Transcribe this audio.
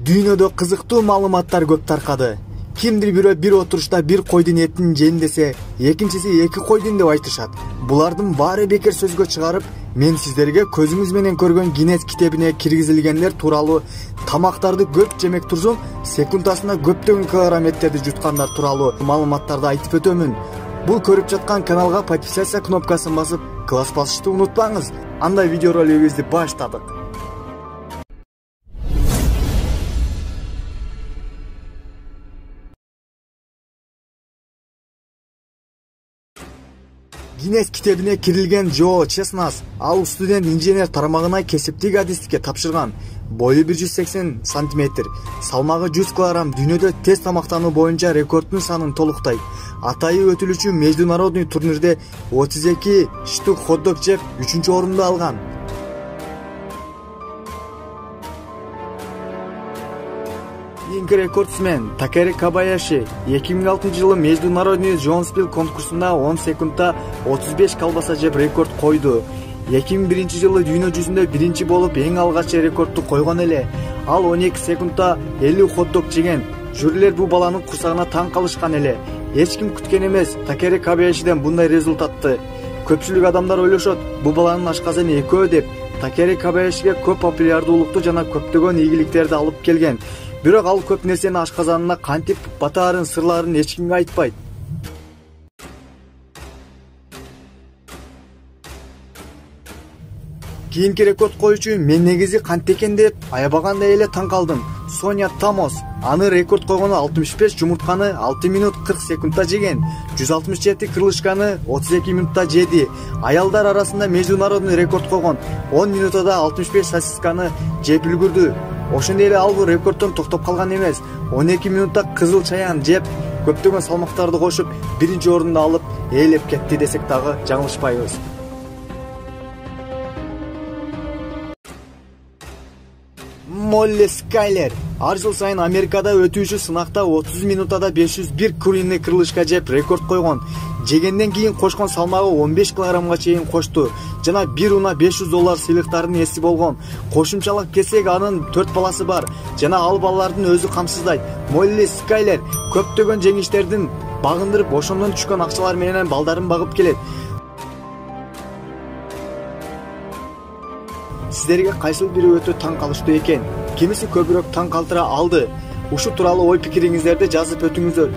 Дүйнөдө кызыктуу маалыматтар көп таркады. Кимдир бирөө бир отурушта бир койдун этин жейин десе, экинчиси эки койдун деп айтышат. Булардын баары бекер сөзгө чыгарып, мен сиздерге көзүңүз менен көргөн Гиннес китебине киргизилгендер тууралуу, тамактарды көп жемек турсун, секундасына көптөгөн килограмм эттерди жуткандар тууралуу маалыматтарды айтып өтөмүн. Бул көрүп жаткан каналга подписация кнопкасын басып, класс басышты унутпаңыз. Анда видеоролигибизди баштадык. Гиннес китебине кирилген Джо Чеснас, ал студент-инженер тармагына кесиптик адистикке тапшырган. Бою 180 см, салмагы 100 кг, дүйнөдө тез тамактануу боюнча рекорддун санын толуктайт. Атайы өтүлүүчү международный турнирде 32 штук хот-дог жеп 3-орунду алган. Кийинки рекордсмен Такери Кобаяши 2006-жылы международный Джонспил конкурсунда 10 секундда 35 колбаса жеп рекорд койду. 2001-жылы дүйнө жүзүндө биринчи болуп эң алгачкы рекордду койгон эле. Ал 12 секундда 50 хот-дог жеген. Жюрилер бул баланын курсагына таң калышкан эле. Эч ким күткөн эмес Такери Кобаяшиден bunday результатты. Көпчүлүк адамдар ойлошот, бул баланын ашказаны экөө деп. Такери Кобаяшиге көп популярдуулукту жана көптөгөн ийгиликтерди алып келген. Бирок ал көп нерсени ашказанына кантип батаарын сырларын эч кимге айтпайт. Кийинки рекорд коюучу мен негизи кантип экен деп аябагандай эле таң калдым. Соня Тамос, аны рекорд койгону 65 жумуртканы 6 минут 40 секундда жеген, 167 крылышканы 32 минутта жеди. Аялдар арасында международный рекорд койгон, 10 минутада 65 сосисканы жеп үлгүрдү. Ошондой эле ал бул рекордтон токтоп калган эмес. 12 минутта кызыл чаян жеп, көптөгөн салмактарды кошуп, биринчи орунду алып, ээлеп кетти десек дагы жаңылышпайбыз. Молли Скайлер ар жыл сайын Америкада өтүүчү сынакта 30 минутада 501 куриный крылышка жеп рекорд койгон. Жегенден кийин кошкон салмагы 15 килограммга чейин кошту. Жана 1 уна $500 сыйлыктардын эси болгон. Кошумчалап кетсек, анын 4 баласы бар. Жана ал балалардын өзү камсыздайт. Молли Скайлер көптөгөн жеңиштердин багындырып, ошондон түшкөн акчалар менен балдарын багып келет. Сиздерге кайсыл бири өтө таң калыштуу экен? Кимиси көбүрөөк таң калтыра алды? Ушу тууралуу ой пикириңиздерди жазып өтүңүздөр.